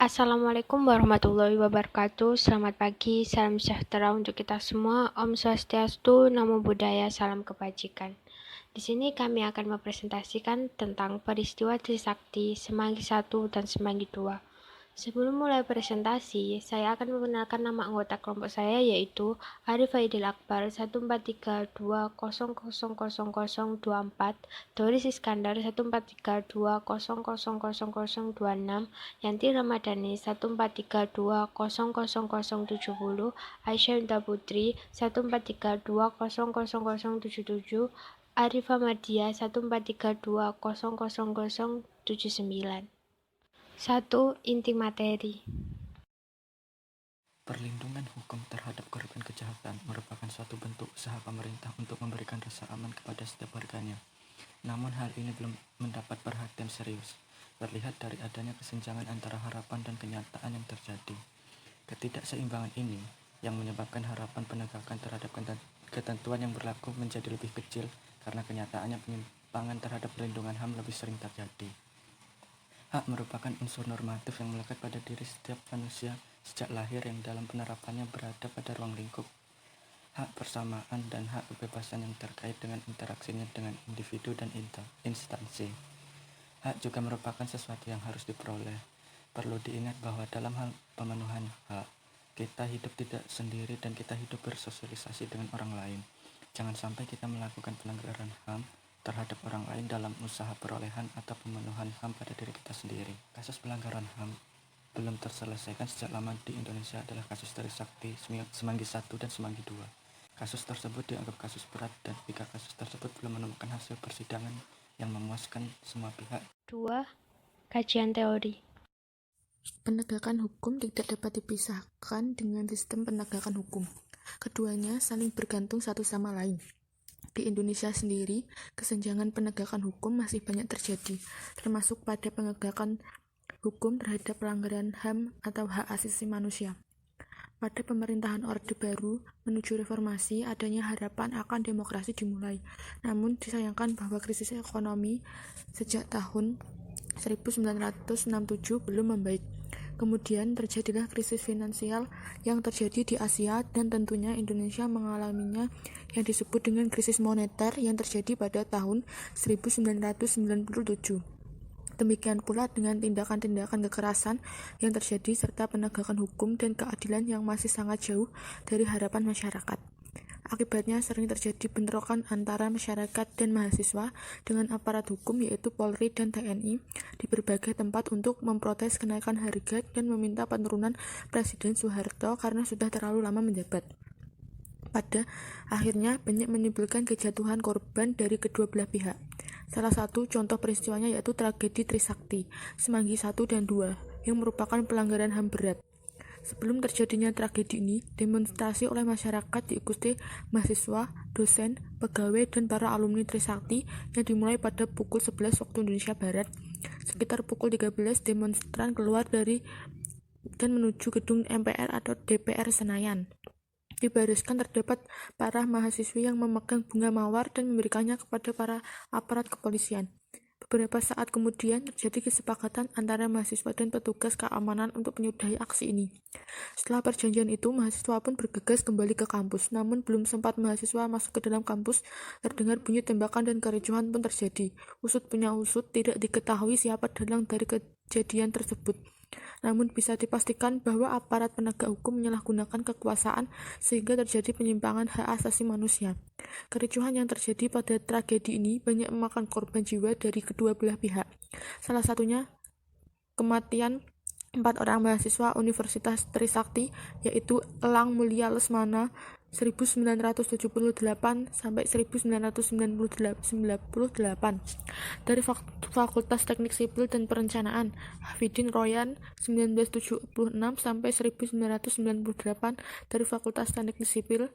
Assalamualaikum warahmatullahi wabarakatuh. Selamat pagi, salam sejahtera untuk kita semua. Om Swastiastu, Namo Buddhaya, salam kebajikan. Di sini kami akan mempresentasikan tentang peristiwa Trisakti Semanggi 1 dan Semanggi 2. Sebelum mulai presentasi, saya akan memperkenalkan nama anggota kelompok saya yaitu Arif Aidil Akbar 1432000024, Doris Iskandar 1432000026, Yanti Ramadhani 1432000070, Aisyah Indah Putri 1432000077, Arifah Madia 1432000079. 1. Inti materi. Perlindungan hukum terhadap korban kejahatan merupakan suatu bentuk usaha pemerintah untuk memberikan rasa aman kepada setiap warganya. Namun hal ini belum mendapat perhatian serius, terlihat dari adanya kesenjangan antara harapan dan kenyataan yang terjadi. Ketidakseimbangan ini yang menyebabkan harapan penegakan terhadap ketentuan yang berlaku menjadi lebih kecil karena kenyataannya penyimpangan terhadap perlindungan HAM lebih sering terjadi. Hak merupakan unsur normatif yang melekat pada diri setiap manusia sejak lahir yang dalam penerapannya berada pada ruang lingkup hak persamaan dan hak kebebasan yang terkait dengan interaksinya dengan individu dan instansi. Hak juga merupakan sesuatu yang harus diperoleh. Perlu diingat bahwa dalam hal pemenuhan hak, kita hidup tidak sendiri dan kita hidup bersosialisasi dengan orang lain. Jangan sampai kita melakukan pelanggaran HAM terhadap orang lain dalam usaha perolehan atau pemenuhan HAM pada diri kita sendiri. Kasus pelanggaran HAM belum terselesaikan sejak lama di Indonesia adalah kasus Trisakti, Semanggi 1 dan Semanggi 2. Kasus tersebut dianggap kasus berat dan jika kasus tersebut belum menemukan hasil persidangan yang memuaskan semua pihak. 2. Kajian teori. Penegakan hukum tidak dapat dipisahkan dengan sistem penegakan hukum. Keduanya saling bergantung satu sama lain. Di Indonesia sendiri, kesenjangan penegakan hukum masih banyak terjadi, termasuk pada penegakan hukum terhadap pelanggaran HAM atau hak asasi manusia. Pada pemerintahan Orde Baru menuju reformasi, adanya harapan akan demokrasi dimulai. Namun disayangkan bahwa krisis ekonomi sejak tahun 1967 belum membaik. Kemudian terjadilah krisis finansial yang terjadi di Asia dan tentunya Indonesia mengalaminya yang disebut dengan krisis moneter yang terjadi pada tahun 1997. Demikian pula dengan tindakan-tindakan kekerasan yang terjadi serta penegakan hukum dan keadilan yang masih sangat jauh dari harapan masyarakat. Akibatnya sering terjadi bentrokan antara masyarakat dan mahasiswa dengan aparat hukum yaitu Polri dan TNI di berbagai tempat untuk memprotes kenaikan harga dan meminta penurunan Presiden Soeharto karena sudah terlalu lama menjabat. Pada akhirnya banyak menimbulkan kejatuhan korban dari kedua belah pihak. Salah satu contoh peristiwanya yaitu tragedi Trisakti, Semanggi 1 dan 2 yang merupakan pelanggaran HAM berat. Sebelum terjadinya tragedi ini, demonstrasi oleh masyarakat diikuti mahasiswa, dosen, pegawai, dan para alumni Trisakti yang dimulai pada pukul 11 waktu Indonesia Barat. Sekitar pukul 13, demonstran keluar dari dan menuju gedung MPR atau DPR Senayan. Di barisan terdapat para mahasiswi yang memegang bunga mawar dan memberikannya kepada para aparat kepolisian. Beberapa saat kemudian terjadi kesepakatan antara mahasiswa dan petugas keamanan untuk menyudahi aksi ini. Setelah perjanjian itu, mahasiswa pun bergegas kembali ke kampus. Namun belum sempat mahasiswa masuk ke dalam kampus, terdengar bunyi tembakan dan kericuhan pun terjadi. Usut punya usut, tidak diketahui siapa dalang dari kejadian tersebut. Namun bisa dipastikan bahwa aparat penegak hukum menyalahgunakan kekuasaan sehingga terjadi penyimpangan hak asasi manusia. Kericuhan yang terjadi pada tragedi ini banyak memakan korban jiwa dari kedua belah pihak. Salah satunya kematian 4 orang mahasiswa Universitas Trisakti yaitu Elang Mulia Lesmana 1978 sampai 1998 dari Fakultas Teknik Sipil dan Perencanaan, Hafidin Royan 1976 sampai 1998 dari Fakultas Teknik Sipil,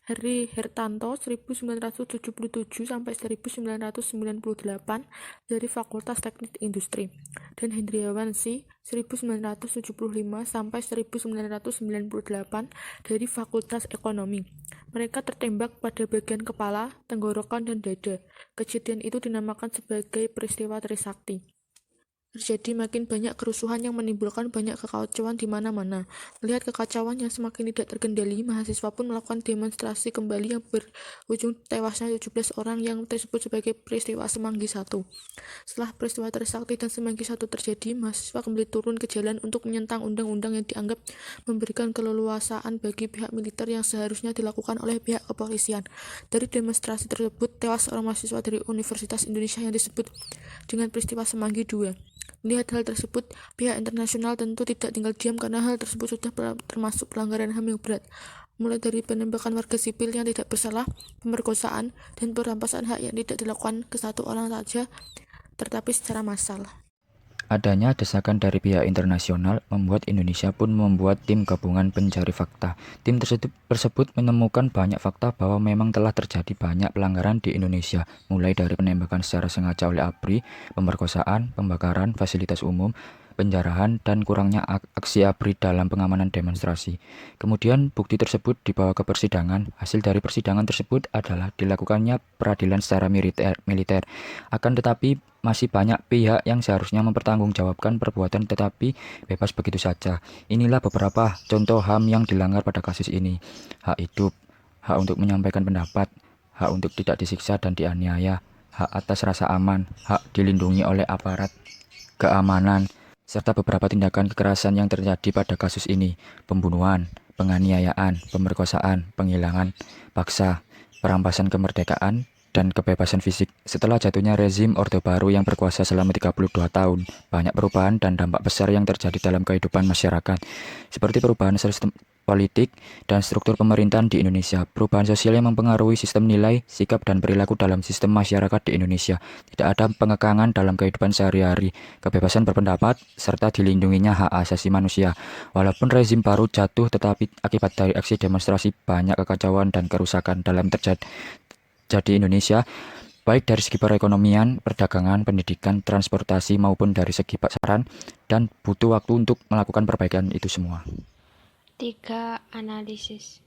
Heri Hertanto 1977 sampai 1998 dari Fakultas Teknik Industri, dan Hendriawansi 1975 sampai 1998 dari Fakultas Ekonomi. Mereka tertembak pada bagian kepala, tenggorokan, dan dada. Kejadian itu dinamakan sebagai peristiwa Trisakti. terjadi makin banyak kerusuhan yang menimbulkan banyak kekacauan di mana-mana. Melihat kekacauan yang semakin tidak terkendali, mahasiswa pun melakukan demonstrasi kembali yang berujung tewasnya 17 orang yang disebut sebagai peristiwa Semanggi I. Setelah peristiwa Trisakti dan Semanggi I terjadi, mahasiswa kembali turun ke jalan untuk menentang undang-undang yang dianggap memberikan keleluasaan bagi pihak militer yang seharusnya dilakukan oleh pihak kepolisian. Dari demonstrasi tersebut, tewas seorang mahasiswa dari Universitas Indonesia yang disebut dengan peristiwa Semanggi II. Melihat hal tersebut, pihak internasional tentu tidak tinggal diam karena hal tersebut sudah termasuk pelanggaran HAM yang berat, mulai dari penembakan warga sipil yang tidak bersalah, pemerkosaan, dan perampasan hak yang tidak dilakukan ke satu orang saja, tetapi secara massal. Adanya desakan dari pihak internasional membuat Indonesia pun membuat tim gabungan pencari fakta. Tim tersebut menemukan banyak fakta bahwa memang telah terjadi banyak pelanggaran di Indonesia, mulai dari penembakan secara sengaja oleh ABRI, pemerkosaan, pembakaran fasilitas umum, penjarahan, dan kurangnya aksi ABRI dalam pengamanan demonstrasi. Kemudian bukti tersebut dibawa ke persidangan. Hasil dari persidangan tersebut adalah dilakukannya peradilan secara militer. Akan tetapi masih banyak pihak yang seharusnya mempertanggungjawabkan perbuatan tetapi bebas begitu saja. Inilah beberapa contoh HAM yang dilanggar pada kasus ini. Hak hidup, hak untuk menyampaikan pendapat, hak untuk tidak disiksa dan dianiaya, hak atas rasa aman, hak dilindungi oleh aparat keamanan, serta beberapa tindakan kekerasan yang terjadi pada kasus ini: pembunuhan, penganiayaan, pemerkosaan, penghilangan paksa, perampasan kemerdekaan, dan kebebasan fisik. Setelah jatuhnya rezim Orde Baru yang berkuasa selama 32 tahun, banyak perubahan dan dampak besar yang terjadi dalam kehidupan masyarakat, seperti perubahan sistem politik dan struktur pemerintahan di Indonesia, perubahan sosial yang mempengaruhi sistem nilai, sikap, dan perilaku dalam sistem masyarakat di Indonesia. Tidak ada pengekangan dalam kehidupan sehari-hari, kebebasan berpendapat, serta dilindunginya hak asasi manusia. Walaupun rezim baru jatuh, tetapi akibat dari aksi demonstrasi banyak kekacauan dan kerusakan dalam terjadi Indonesia, baik dari segi perekonomian, perdagangan, pendidikan, transportasi, maupun dari segi pasaran, dan butuh waktu untuk melakukan perbaikan itu semua. 3. Analisis.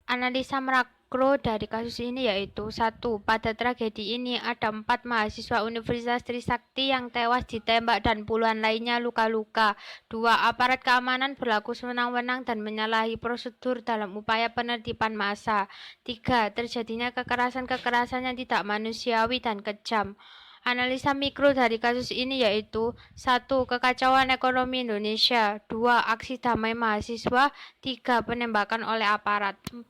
Analisa makro dari kasus ini yaitu: 1. Pada tragedi ini ada 4 mahasiswa Universitas Trisakti yang tewas ditembak dan puluhan lainnya luka-luka. 2. Aparat keamanan berlaku sewenang-wenang dan menyalahi prosedur dalam upaya penertiban massa. 3. Terjadinya kekerasan-kekerasan yang tidak manusiawi dan kejam. Analisa mikro dari kasus ini yaitu: 1. Kekacauan ekonomi Indonesia. 2. Aksi damai mahasiswa. 3. Penembakan oleh aparat. 4.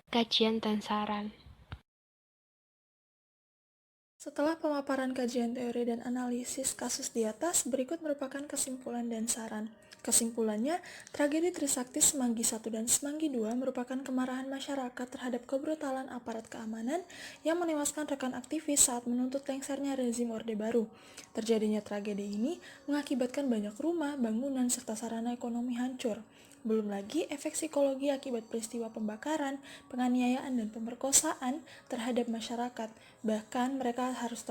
Kajian dan saran. Setelah pemaparan kajian teori dan analisis kasus di atas, berikut merupakan kesimpulan dan saran. Kesimpulannya, tragedi Trisakti Semanggi I dan Semanggi II merupakan kemarahan masyarakat terhadap kebrutalan aparat keamanan yang menewaskan rekan aktivis saat menuntut lengsernya rezim Orde Baru. Terjadinya tragedi ini mengakibatkan banyak rumah, bangunan, serta sarana ekonomi hancur. Belum lagi efek psikologi akibat peristiwa pembakaran, penganiayaan, dan pemerkosaan terhadap masyarakat. Bahkan mereka harus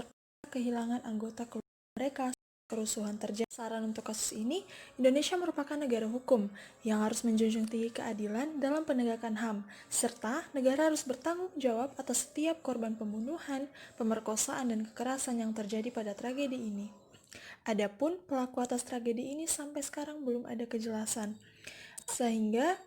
kehilangan anggota keluarga mereka. Kerusuhan terjadi. Saran untuk kasus ini, Indonesia merupakan negara hukum yang harus menjunjung tinggi keadilan dalam penegakan HAM, serta negara harus bertanggung jawab atas setiap korban pembunuhan, pemerkosaan, dan kekerasan yang terjadi pada tragedi ini. Adapun pelaku atas tragedi ini sampai sekarang belum ada kejelasan, sehingga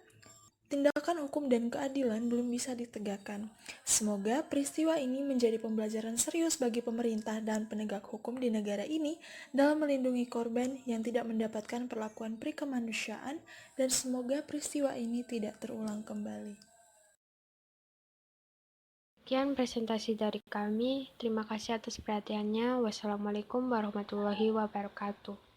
tindakan hukum dan keadilan belum bisa ditegakkan. Semoga peristiwa ini menjadi pembelajaran serius bagi pemerintah dan penegak hukum di negara ini dalam melindungi korban yang tidak mendapatkan perlakuan peri kemanusiaan, dan semoga peristiwa ini tidak terulang kembali. Sekian presentasi dari kami. Terima kasih atas perhatiannya. Wassalamualaikum warahmatullahi wabarakatuh.